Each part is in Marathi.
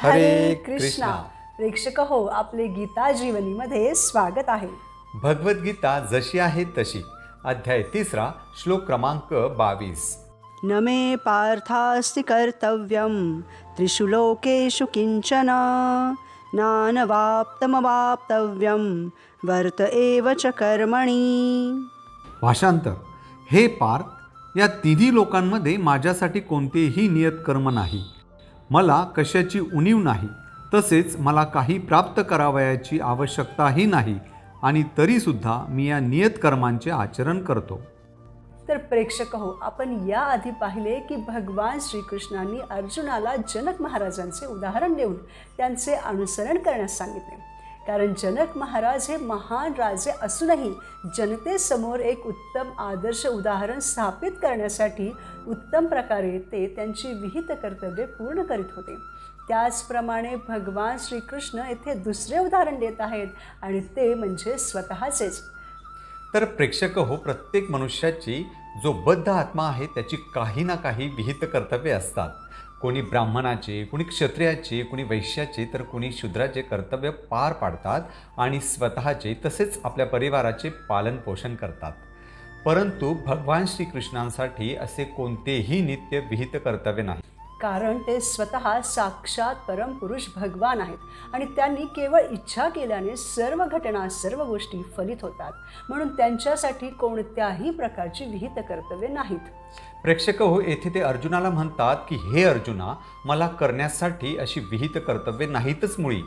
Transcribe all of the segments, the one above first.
हरे कृष्णा. कृष्णा. प्रेक्षक हो, आपले गीता जीवनीमध्ये स्वागत आहे. भगवद्गीता जशी आहे तशी, अध्याय 3, श्लोक क्रमांक 22. न मे पार्थास्ति कर्तव्यं त्रिषु लोकेषु किंचन नानवाप्तमवाप्तव्यं वर्त एव च कर्मणि. भाषांतर. हे पार्थ, या तिन्ही लोकांमध्ये माझ्यासाठी कोणतेही नियत कर्म नाही. मला कशाची उणीव नाही, तसेच मला काही प्राप्त करावयाची आवश्यकताही नाही, आणि तरीसुद्धा मी या नियत कर्मांचे आचरण करतो. तर प्रेक्षक हो, आपण याआधी पाहिले की भगवान श्रीकृष्णांनी अर्जुनाला जनक महाराजांचे उदाहरण देऊन त्यांचे अनुसरण करण्यास सांगितले. कारण जनक महाराज हे महान राजे असूनही जनतेसमोर एक उत्तम आदर्श उदाहरण स्थापित करण्यासाठी उत्तम प्रकारे ते त्यांची विहित कर्तव्ये पूर्ण करीत होते. त्याचप्रमाणे भगवान श्रीकृष्ण येथे दुसरे उदाहरण देत आहेत, आणि ते म्हणजे स्वतःचेच. तर प्रेक्षक हो, प्रत्येक मनुष्याची जो बद्ध आत्मा आहे त्याची काही ना काही विहित कर्तव्ये असतात. कोणी ब्राह्मणाचे, कोणी क्षत्रियाचे, कोणी वैश्याचे, तर कोणी शूद्राचे कर्तव्य पार पाडतात आणि स्वतःचे तसेच आपल्या परिवाराचे पालनपोषण करतात. परंतु भगवान श्रीकृष्णांसाठी असे कोणतेही नित्य विहित कर्तव्य नाही. कारण ते स्वतः साक्षात परमपुरुष भगवान आहेत, आणि त्यांनी केवळ इच्छा केल्याने सर्व घटना, सर्व गोष्टी फलित होतात. म्हणून त्यांच्यासाठी कोणत्याही प्रकारची विहित कर्तव्ये नाहीत. प्रेक्षक हो, येथे ते अर्जुनाला म्हणतात की हे अर्जुना, मला करण्यासाठी अशी विहित कर्तव्ये नाहीतच मुळी.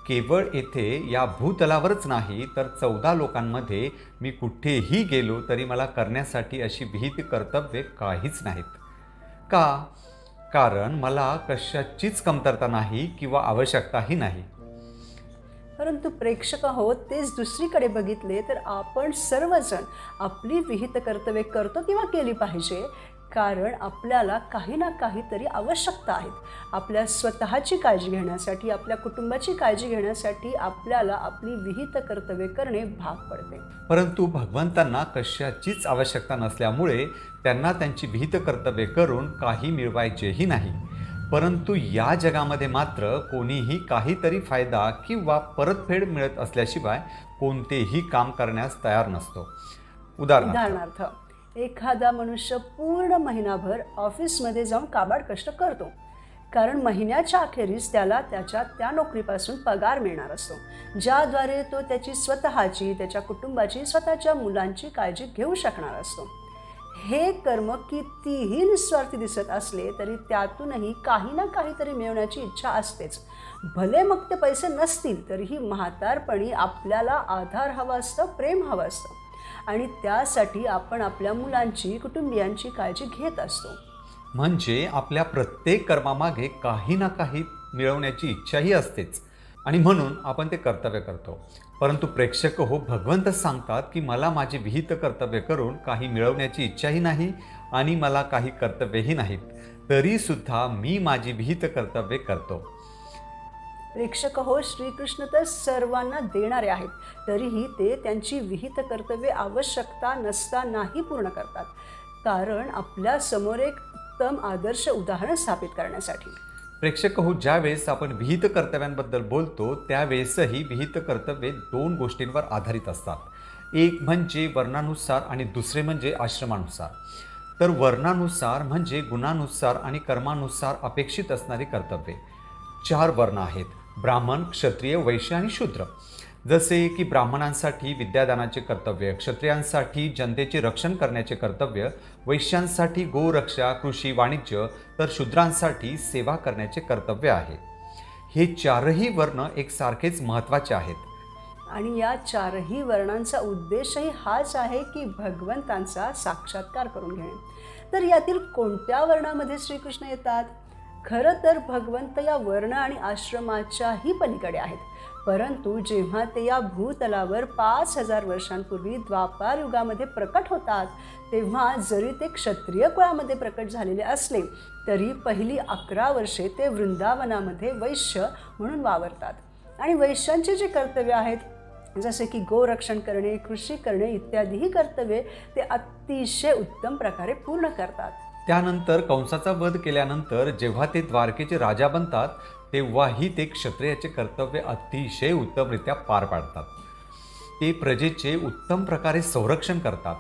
केवळ येथे या भूतलावरच नाही, तर 14 लोकांमध्ये मी कुठेही गेलो तरी मला करण्यासाठी अशी विहित कर्तव्ये काहीच नाहीत. का? कारण मला कशाचीच कमतरता नाही किंवा आवश्यकताही नाही. परंतु प्रेक्षक आहोत, तेच दुसरीकडे बघितले तर आपण सर्वजण आपली विहित कर्तव्ये करतो किंवा केली पाहिजे. कारण आपल्याला काही ना काहीतरी आवश्यकता आहेत. आपल्या स्वतःची काळजी घेण्यासाठी, आपल्या कुटुंबाची काळजी घेण्यासाठी आपल्याला आपली विहित कर्तव्ये करणे भाग पडते. परंतु भगवंतांना कशाचीच आवश्यकता नसल्यामुळे त्यांना त्यांची विहित कर्तव्ये करून काही मिळवायचेही नाही. परंतु या जगामध्ये मात्र कोणीही काहीतरी फायदा किंवा परतफेड मिळत असल्याशिवाय कोणतेही काम करण्यास तयार नसतो. उदाहरणार्थ, एखादा मनुष्य पूर्ण महिनाभर ऑफिसमध्ये जाऊन काबाड कष्ट करतो, कारण महिन्याच्या अखेरीस त्याला त्याच्या त्या नोकरीपासून पगार मिळणार असतो, ज्याद्वारे तो त्याची स्वतःची, त्याच्या कुटुंबाची, स्वतःच्या मुलांची काळजी घेऊ शकणार असतो. हे कर्म कितीही निस्वार्थी दिसत असले तरी त्यातूनही काही ना काहीतरी मिळवण्याची इच्छा असतेच. भले मग ते पैसे नसतील तरीही म्हातारपणी आपल्याला आधार हवा असतं, प्रेम हवं असतं, आणि त्यासाठी आपण आपल्या मुलांची, कुटुंबियांची काळजी घेत असतो. म्हणजे आपल्या प्रत्येक कर्मामागे काही ना काही मिळवण्याची इच्छाही असतेच, आणि म्हणून आपण ते कर्तव्य करतो. परंतु प्रेक्षक हो, भगवंत सांगतात की मला माझी विहित कर्तव्य करून काही मिळवण्याची इच्छाही नाही आणि मला काही कर्तव्यही नाहीत, तरीसुद्धा मी माझी विहित कर्तव्ये करतो. प्रेक्षक हो, श्रीकृष्ण तर सर्वांना देणारे आहेत, तरीही ते त्यांची विहित कर्तव्ये आवश्यकता नसतानाही पूर्ण करतात. कारण आपल्या समोर एक उत्तम आदर्श उदाहरण स्थापित करण्यासाठी. प्रेक्षक हो, ज्यावेळेस आपण विहित कर्तव्यांबद्दल बोलतो त्यावेळेसही विहित कर्तव्ये 2 गोष्टींवर आधारित असतात. एक म्हणजे वर्णानुसार आणि दुसरे म्हणजे आश्रमानुसार. तर वर्णानुसार म्हणजे गुणानुसार आणि कर्मानुसार अपेक्षित असणारी कर्तव्ये. 4 वर्ण आहेत: ब्राह्मण, क्षत्रिय, वैश्य आणि शूद्र. जसे की ब्राह्मणांसाठी विद्यादानाचे कर्तव्य, क्षत्रियांसाठी जनतेचे रक्षण करण्याचे कर्तव्य, वैश्यांसाठी गोरक्षा, कृषी, वाणिज्य, तर शूद्रांसाठी सेवा करण्याचे कर्तव्य आहे. हे 4ही वर्ण एकसारखेच महत्त्वाचे आहेत. आणि या 4ही वर्णांचा उद्देशही हाच आहे की भगवंतांचा साक्षात्कार करून घेणे. तर यातील कोणत्या वर्णामध्ये श्रीकृष्ण येतात? खरं तर भगवंत या वर्ण आणि आश्रमाच्याही पलीकडे आहेत. परंतु जेव्हा ते या भूतलावर 5000 वर्षांपूर्वी द्वापार युगामध्ये प्रकट होतात, तेव्हा जरी ते क्षत्रिय कुळामध्ये प्रकट झालेले असले तरी पहिली 11 वर्षे ते वृंदावनामध्ये वैश्य म्हणून वावरतात. आणि वैश्यांचे जे कर्तव्य आहेत, जसे की गोरक्षण करणे, कृषी करणे इत्यादीही कर्तव्ये ते अतिशय उत्तम प्रकारे पूर्ण करतात. त्यानंतर कंसाचा वध केल्यानंतर जेव्हा ते द्वारकेचे राजा बनतात तेव्हाही ते क्षत्रियाचे कर्तव्य अतिशय उत्तमरित्या पार पाडतात. ते प्रजेचे उत्तम प्रकारे संरक्षण करतात.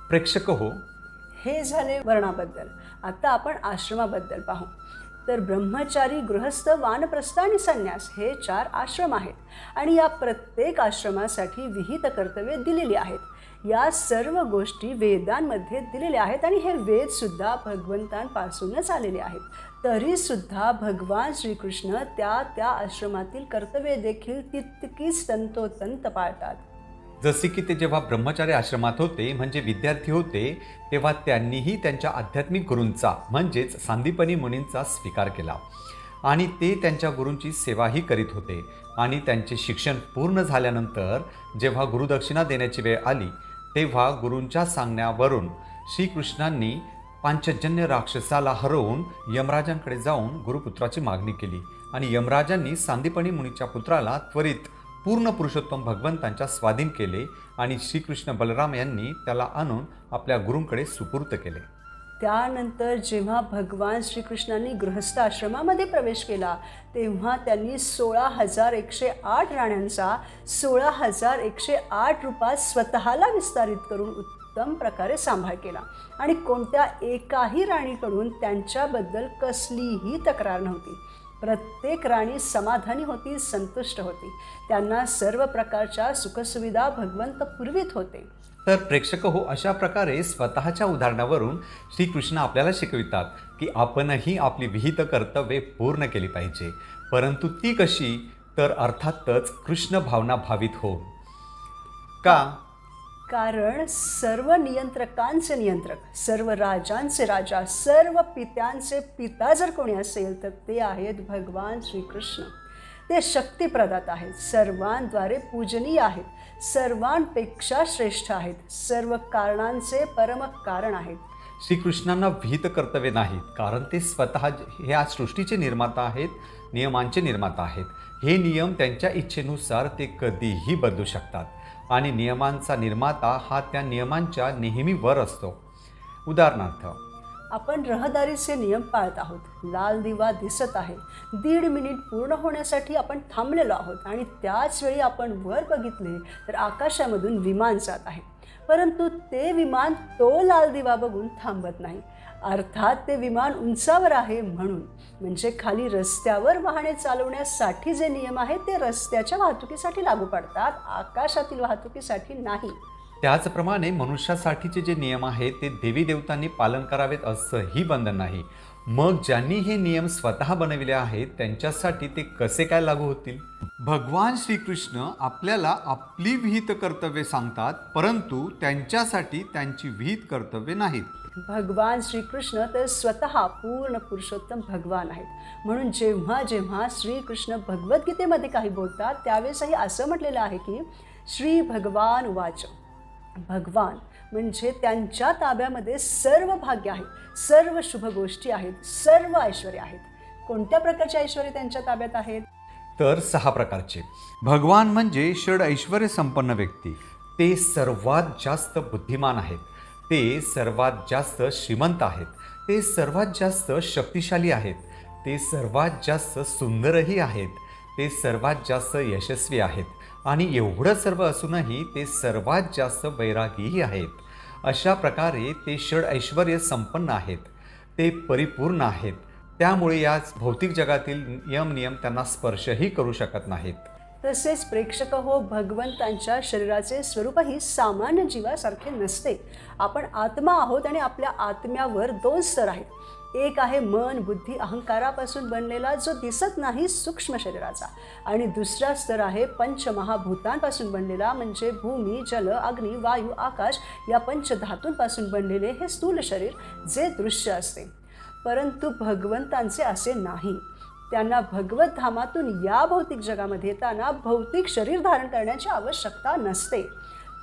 प्रेक्षक हो, हे झाले वर्णाबद्दल. आता आपण आश्रमाबद्दल पाहू. तर ब्रह्मचारी, गृहस्थ, वानप्रस्थ आणि संन्यास हे 4 आश्रम आहेत आणि या प्रत्येक आश्रमासाठी विहित कर्तव्ये दिलेली आहेत. या सर्व गोष्टी वेदांमध्ये दिलेल्या आहेत आणि हे वेदसुद्धा भगवंतांपासूनच आलेले आहेत. तरीसुद्धा भगवान श्रीकृष्ण त्या आश्रमातील कर्तव्ये देखील तितकीच तंतोतंत पाळतात. जसे की ते जेव्हा ब्रह्मचारी आश्रमात होते म्हणजे विद्यार्थी होते तेव्हा त्यांनीही त्यांच्या आध्यात्मिक गुरूंचा म्हणजेच सांदीपनी मुनींचा स्वीकार केला आणि ते त्यांच्या गुरूंची सेवाही करीत होते. आणि त्यांचे शिक्षण पूर्ण झाल्यानंतर जेव्हा गुरुदक्षिणा देण्याची वेळ आली तेव्हा गुरूंच्या सांगण्यावरून श्रीकृष्णांनी पांचजन्य राक्षसाला हरवून यमराजांकडे जाऊन गुरुपुत्राची मागणी केली आणि यमराजांनी सांदीपनी मुनीच्या पुत्राला त्वरित पूर्ण पुरुषोत्तम भगवंतांच्या स्वाधीन केले आणि श्रीकृष्ण बलराम यांनी त्याला आणून आपल्या गुरूंकडे सुपूर्त केले. त्यानंतर जेव्हा भगवान श्रीकृष्णांनी गृहस्थ आश्रमामध्ये प्रवेश केला तेव्हा त्यांनी 16,108 राण्यांचा 16,108 रूपात स्वतःला विस्तारित करून उत्तम प्रकारे सांभाळ केला आणि कोणत्या एकाही राणीकडून त्यांच्याबद्दल कसलीही तक्रार नव्हती. प्रत्येक राणी समाधानी होती, संतुष्ट होती. त्यांना सर्व प्रकारच्या सुखसुविधा भगवंत पुरवित होते. तर प्रेक्षक हो, अशा प्रकारे स्वतःच्या उदाहरणावरून श्रीकृष्ण आपल्याला शिकवितात की आपणही आपली विहित कर्तव्ये पूर्ण केली पाहिजे. परंतु ती कशी? तर अर्थातच कृष्ण भावना भावित होऊन. का? कारण सर्व नियंत्रकांचे नियंत्रक, सर्व राजांचे राजा, सर्व पित्यांचे पिता जर कोणी असेल तर ते आहेत भगवान श्रीकृष्ण. ते शक्तिप्रदात आहेत, सर्वांद्वारे पूजनीय आहेत, सर्वांपेक्षा श्रेष्ठ आहेत, सर्व कारणांचे परम कारण आहेत. श्रीकृष्णांना विहित कर्तव्य नाहीत कारण ते स्वतः ह्या सृष्टीचे निर्माता आहेत, नियमांचे निर्माता आहेत. हे नियम त्यांच्या इच्छेनुसार ते कधीही बदलू शकतात आणि नियमांचा निर्माता हा त्या नियमांच्या नेहमी वर असतो. उदाहरणार्थ, आपण रहदारीचे नियम पाळत आहोत. लाल दिवा दिसत आहे. 1.5 मिनिट पूर्ण होण्यासाठी आपण थांबलेलो आहोत आणि त्याच वेळी आपण वर बघितले तर आकाशामधून विमान जात आहे. परंतु ते विमान तो लाल दिवा बघून थांबत नाही. अर्थात ते विमान उंचावर आहे म्हणून. म्हणजे खाली रस्त्यावर वाहने चालवण्यासाठी जे नियम आहेत ते रस्त्याच्या वाहतुकीसाठी लागू पडतात, आकाशातील वाहतुकीसाठी नाही. त्याचप्रमाणे मनुष्यासाठीचे जे नियम आहेत ते देवी देवतांनी पालन करावेत असंही बंधन नाही. मग ज्यांनी हे नियम स्वतः बनविले आहेत त्यांच्यासाठी ते कसे काय लागू होतील? भगवान श्रीकृष्ण आपल्याला आपली विहित कर्तव्ये सांगतात परंतु त्यांच्यासाठी त्यांची विहित कर्तव्ये नाहीत. भगवान श्रीकृष्ण तर स्वतः पूर्ण पुरुषोत्तम भगवान आहेत. म्हणून जेव्हा जेव्हा श्रीकृष्ण भगवद्गीतेमध्ये काही बोलतात त्यावेळेसही असं म्हटलेलं आहे की श्री भगवान वाच. भगवान म्हणजे त्यांच्या ताब्यामध्ये सर्व भाग्य आहे, सर्व शुभ गोष्टी आहेत, सर्व ऐश्वर्य आहेत. कोणत्या प्रकारचे ऐश्वर्य त्यांच्या ताब्यात आहेत? तर 6 प्रकारचे. भगवान म्हणजे षड ऐश्वर्य संपन्न व्यक्ती. ते सर्वात जास्त बुद्धिमान आहेत, ते सर्वात जास्त श्रीमंत आहेत, ते सर्वात जास्त शक्तिशाली आहेत, ते सर्वात जास्त सुंदरही आहेत, ते सर्वात जास्त यशस्वी आहेत आणि एवढं सर्व असूनही ते सर्वात जास्त वैरागीही आहेत. अशा प्रकारे ते षड ऐश्वर्य संपन्न आहेत, ते परिपूर्ण आहेत. त्यामुळे या भौतिक जगातील नियम त्यांना स्पर्शही करू शकत नाहीत. तसेच प्रेक्षक हो, भगवंतांच्या शरीराचे स्वरूपही सामान्य जीवासारखे नसते. आपण आत्मा आहोत आणि आपल्या आत्म्यावर 2 स्तर आहेत. एक आहे मन, बुद्धी, अहंकारापासून बनलेला जो दिसत नाही सूक्ष्म शरीराचा आणि दुसरा स्तर आहे पंचमहाभूतांपासून बनलेला म्हणजे भूमी, जल, अग्नी, वायू, आकाश या पंचधातूंपासून बनलेले हे स्थूल शरीर जे दृश्य असते. परंतु भगवंतांचे असे नाही. त्यांना भगवत धामातून या भौतिक जगामध्ये येताना भौतिक शरीर धारण करण्याची आवश्यकता नसते.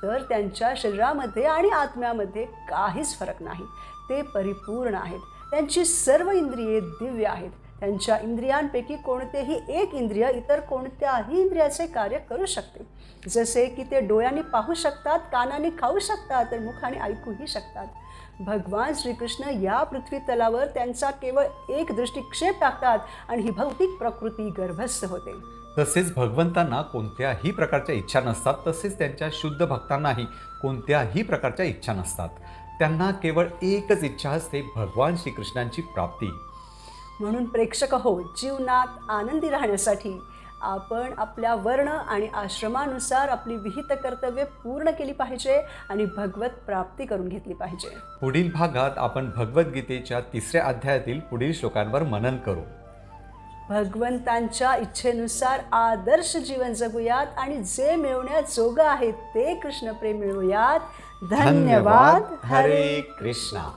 तर त्यांच्या शरीरामध्ये आणि आत्म्यामध्ये काहीच फरक नाही. ते परिपूर्ण आहेत. त्यांची सर्व इंद्रिये दिव्य आहेत. त्यांच्या इंद्रियांपैकी कोणतेही एक इंद्रिय इतर कोणत्याही इंद्रियाचे कार्य करू शकते. जसे की ते डोळ्यांनी पाहू शकतात, कानाने खाऊ शकतात तर मुखाने ऐकूही शकतात. भगवान श्रीकृष्ण या पृथ्वी तलावर त्यांचा केवळ एक दृष्टिक्षेप टाकतात आणि ही भौतिक प्रकृती गर्भस्थ होते. तसेच भगवंतांना कोणत्याही प्रकारच्या इच्छा नसतात, तसेच त्यांच्या शुद्ध भक्तांनाही कोणत्याही प्रकारच्या इच्छा नसतात. त्यांना केवळ एकच इच्छा असते, भगवान श्रीकृष्णांची प्राप्ती. म्हणून प्रेक्षक हो, जीवनात आनंदी राहण्यासाठी आपण आपल्या वर्ण आणि आश्रमानुसार आपली विहित कर्तव्ये पूर्ण केली पाहिजे आणि भगवत प्राप्ती करून घेतली पाहिजे. पुढील भागात आपण भगवद्गीतेच्या 3ऱ्या अध्यायातील पुढील श्लोकांवर मनन करू. भगवंतांच्या इच्छेनुसार आदर्श जीवन जगूयात आणि जे मिळवण्याजोगं आहे ते कृष्णप्रेम मिळवूयात. धन्यवाद. हरे कृष्णा.